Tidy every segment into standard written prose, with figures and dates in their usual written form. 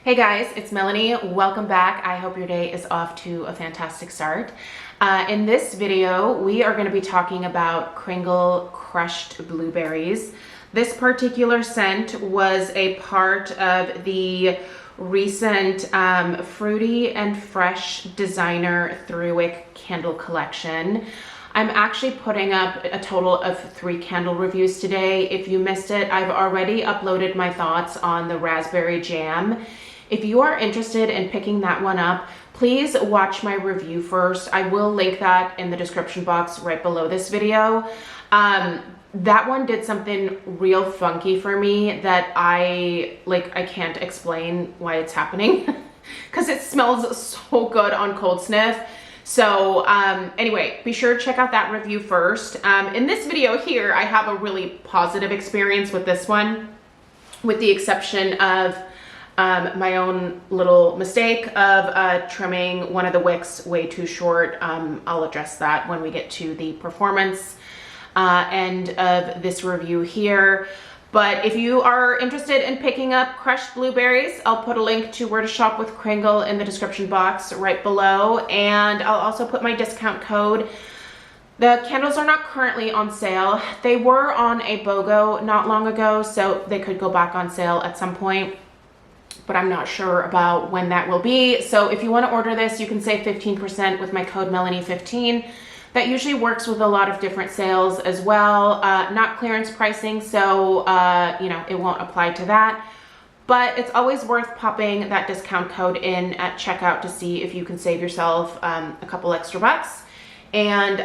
Hey guys, it's Melanie. Welcome back. I hope your day is off to a fantastic start. In this video, we are going to be talking about Kringle crushed blueberries. This particular scent was a part of the recent Fruity and Fresh Designer 3-Wick candle collection. I'm actually putting up a total of 3 candle reviews today. If you missed it, I've already uploaded my thoughts on the raspberry jam. If you are interested in picking that one up, please watch my review first. I will link that in the description box right below this video. That one did something real funky for me that I can't explain why it's happening because it smells so good on cold sniff. So anyway, be sure to check out that review first. In this video here, I have a really positive experience with this one, with the exception of my own little mistake of trimming one of the wicks way too short. I'll address that when we get to the performance end of this review here. But if you are interested in picking up crushed blueberries, I'll put a link to where to shop with Kringle in the description box right below. And I'll also put my discount code. The candles are not currently on sale. They were on a BOGO not long ago, so they could go back on sale at some point, but I'm not sure about when that will be. So if you want to order this, you can save 15% with my code Melanie15. That usually works with a lot of different sales as well. Not clearance pricing, so it won't apply to that. But it's always worth popping that discount code in at checkout to see if you can save yourself a couple extra bucks. And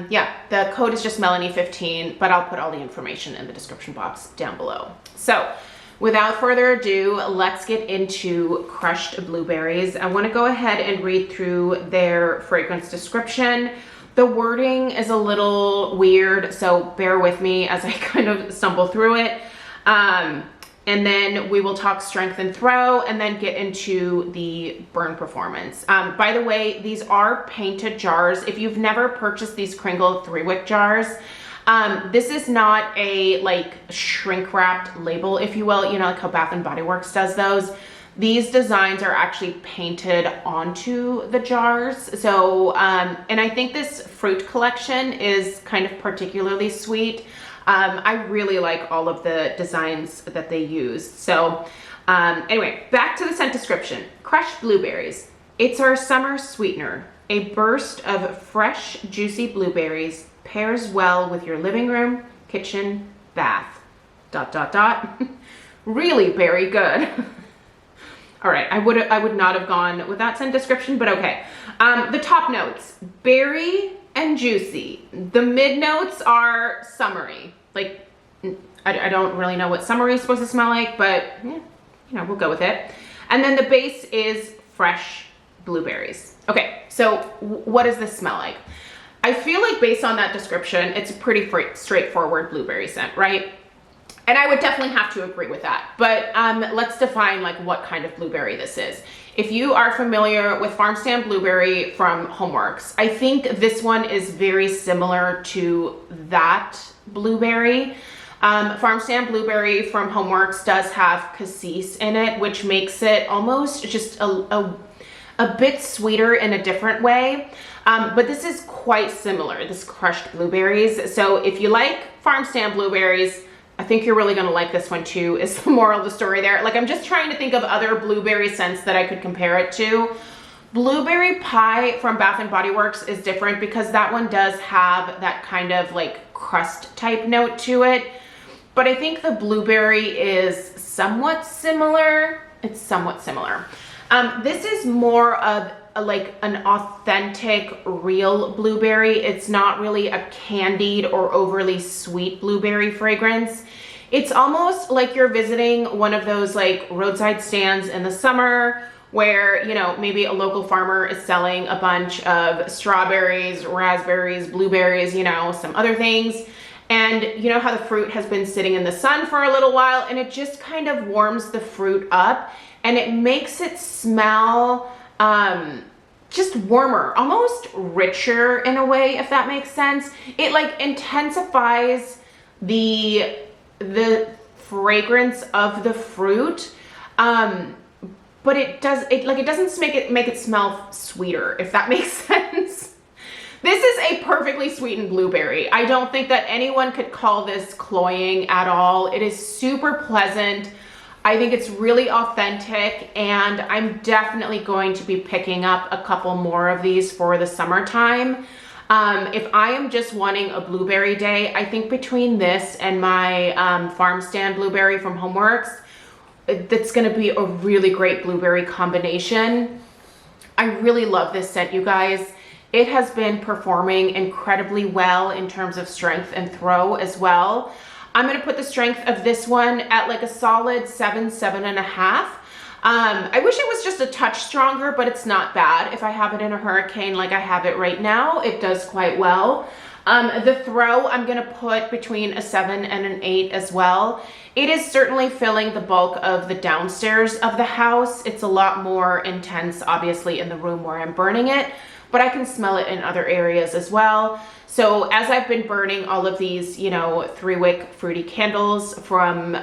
yeah, the code is just Melanie15, but I'll put all the information in the description box down below. So without further ado, let's get into crushed blueberries. I want to go ahead and read through their fragrance description. The wording is a little weird, so bear with me as I kind of stumble through it. And then we will talk strength and throw and then get into the burn performance. By the way, these are painted jars. If you've never purchased these Kringle 3-Wick jars, this is not a shrink wrapped label, if you will, like how Bath and Body Works does those. These designs are actually painted onto the jars. So, and I think this fruit collection is kind of particularly sweet. I really like all of the designs that they used. So anyway, back to the scent description. Crushed blueberries. It's our summer sweetener. A burst of fresh, juicy blueberries pairs well with your living room, kitchen, bath. ... Really very good. All right, I would not have gone with that scent description, but okay. The top notes: berry and juicy. The mid notes are summery. I don't really know what summery is supposed to smell like, but yeah, we'll go with it. And then the base is fresh blueberries. Okay, so what does this smell like? I feel like based on that description, it's a pretty straightforward blueberry scent, right? And I would definitely have to agree with that. But let's define what kind of blueberry this is. If you are familiar with farm stand blueberry from Homeworks, I think this one is very similar to that blueberry. Farm stand blueberry from Homeworks does have cassis in it, which makes it almost just a bit sweeter in a different way. But this is quite similar, this crushed blueberries. So if you like farm stand blueberries, I think you're really gonna like this one too, is the moral of the story there. I'm just trying to think of other blueberry scents that I could compare it to. Blueberry pie from Bath and Body Works is different because that one does have that kind of crust type note to it. But I think the blueberry is somewhat similar. It's somewhat similar. This is more of an authentic, real blueberry. It's not really a candied or overly sweet blueberry fragrance. It's almost like you're visiting one of those roadside stands in the summer where, maybe a local farmer is selling a bunch of strawberries, raspberries, blueberries, some other things. And you know how the fruit has been sitting in the sun for a little while, and it just kind of warms the fruit up and it makes it smell just warmer, almost richer in a way, if that makes sense. It intensifies the fragrance of the fruit, but it doesn't make it smell sweeter, if that makes sense. This is a perfectly sweetened blueberry. I don't think that anyone could call this cloying at all. It is super pleasant. I think it's really authentic, and I'm definitely going to be picking up a couple more of these for the summertime. If I am just wanting a blueberry day, I think between this and my farm stand blueberry from Homeworks, that's gonna be a really great blueberry combination. I really love this scent, you guys. It has been performing incredibly well in terms of strength and throw as well. I'm gonna put the strength of this one at like a solid 7, 7.5. I wish it was just a touch stronger, but it's not bad. If I have it in a hurricane like I have it right now, it does quite well. The throw, I'm gonna put between a 7 and an 8 as well. It is certainly filling the bulk of the downstairs of the house. It's a lot more intense, obviously, in the room where I'm burning it, but I can smell it in other areas as well. So as I've been burning all of these, you know, 3-wick fruity candles from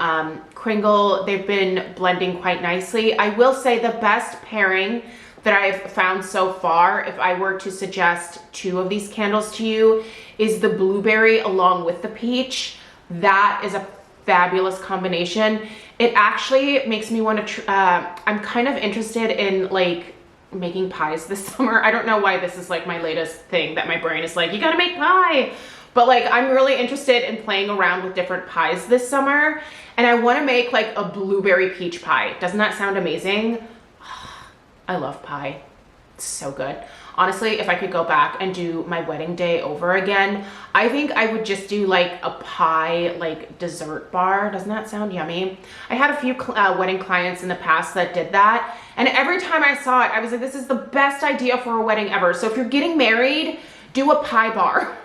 Kringle, they've been blending quite nicely. I will say the best pairing that I've found so far, if I were to suggest 2 of these candles to you, is the blueberry along with the peach. That is a fabulous combination. It actually makes me want to, I'm kind of interested in like making pies this summer. I don't know why this is like my latest thing that my brain is like, you gotta make pie. But like, I'm really interested in playing around with different pies this summer. And I wanna make like a blueberry peach pie. Doesn't that sound amazing? I love pie. It's so good. Honestly, if I could go back and do my wedding day over again, I think I would just do like a pie, like dessert bar. Doesn't that sound yummy? I had a few wedding clients in the past that did that. And every time I saw it, I was like, this is the best idea for a wedding ever. So if you're getting married, do a pie bar.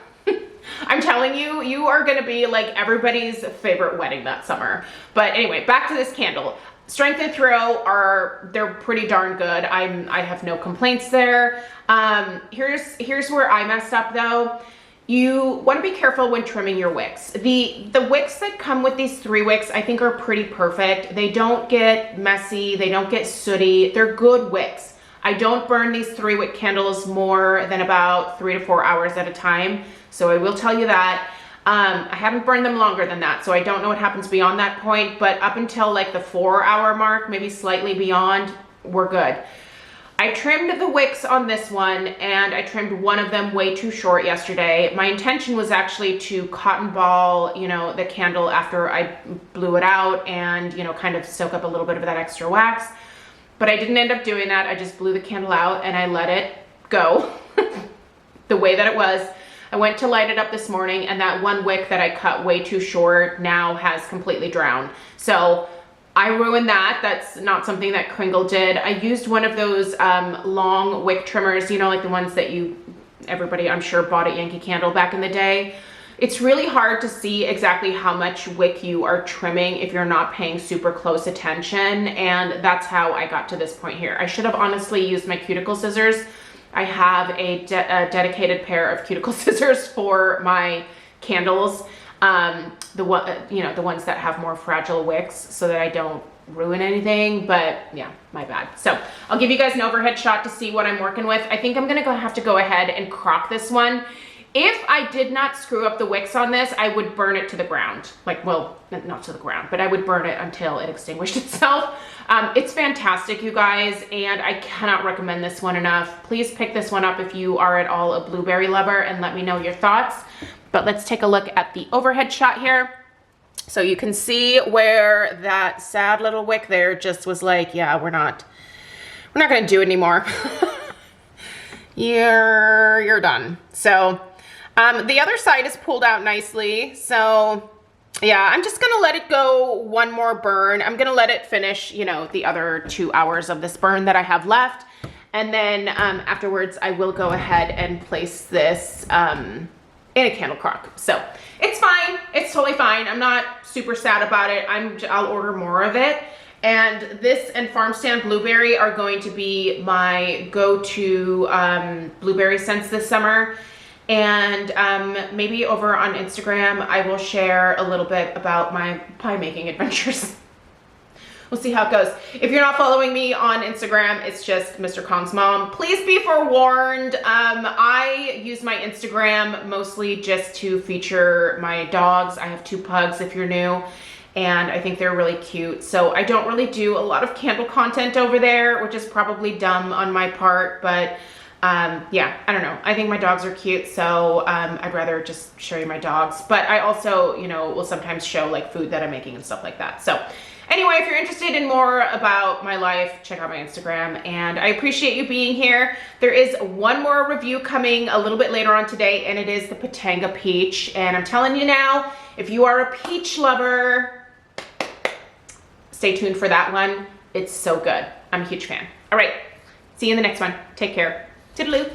I'm telling you, you are gonna be like everybody's favorite wedding that summer. But anyway, back to this candle. Strength and throw they're pretty darn good. I have no complaints there. Here's where I messed up though. You want to be careful when trimming your wicks. The wicks that come with these 3 wicks, I think, are pretty perfect. They don't get messy, they don't get sooty. They're good wicks. I don't burn these 3-wick candles more than about 3 to 4 hours at a time. So I will tell you that. I haven't burned them longer than that, so I don't know what happens beyond that point, but up until like the 4-hour mark, maybe slightly beyond, we're good. I trimmed the wicks on this one, and I trimmed one of them way too short yesterday. My intention was actually to cotton ball, you know, the candle after I blew it out and, you know, kind of soak up a little bit of that extra wax, but I didn't end up doing that. I just blew the candle out and I let it go the way that it was. I went to light it up this morning, and that one wick that I cut way too short now has completely drowned. So I ruined that. That's not something that Kringle did. I used one of those long wick trimmers, you know, like the ones that everybody I'm sure bought at Yankee Candle back in the day. It's really hard to see exactly how much wick you are trimming if you're not paying super close attention, and that's how I got to this point here. I should have honestly used my cuticle scissors. I have a dedicated pair of cuticle scissors for my candles, the ones that have more fragile wicks, so that I don't ruin anything. But yeah, my bad. So I'll give you guys an overhead shot to see what I'm working with. I think I'm gonna have to go ahead and crock this one. If I did not screw up the wicks on this, I would burn it to the ground. Like, well, not to the ground, but I would burn it until it extinguished itself. It's fantastic, you guys, and I cannot recommend this one enough. Please pick this one up if you are at all a blueberry lover and let me know your thoughts. But let's take a look at the overhead shot here. So you can see where that sad little wick there just was like, yeah, we're not gonna do it anymore. You're done. So the other side is pulled out nicely. So yeah, I'm just gonna let it go one more burn. I'm gonna let it finish, you know, the other 2 hours of this burn that I have left. And then afterwards, I will go ahead and place this in a candle crock. So it's fine, it's totally fine. I'm not super sad about it. I'll order more of it. And this and Farm Stand Blueberry are going to be my go-to blueberry scents this summer. And maybe over on Instagram, I will share a little bit about my pie making adventures. we'll see how it goes. If you're not following me on Instagram, it's just MrKongsMom. Please be forewarned. I use my Instagram mostly just to feature my dogs. I have 2 pugs if you're new, and I think they're really cute. So I don't really do a lot of candle content over there, which is probably dumb on my part, but yeah, I don't know. I think my dogs are cute, so I'd rather just show you my dogs. But I also, you know, will sometimes show like food that I'm making and stuff like that. So anyway, if you're interested in more about my life, check out my Instagram, and I appreciate you being here. There is one more review coming a little bit later on today, and it is the Patanga Peach. And I'm telling you now, if you are a peach lover, stay tuned for that one. It's so good. I'm a huge fan. All right, see you in the next one. Take care. Toodaloo.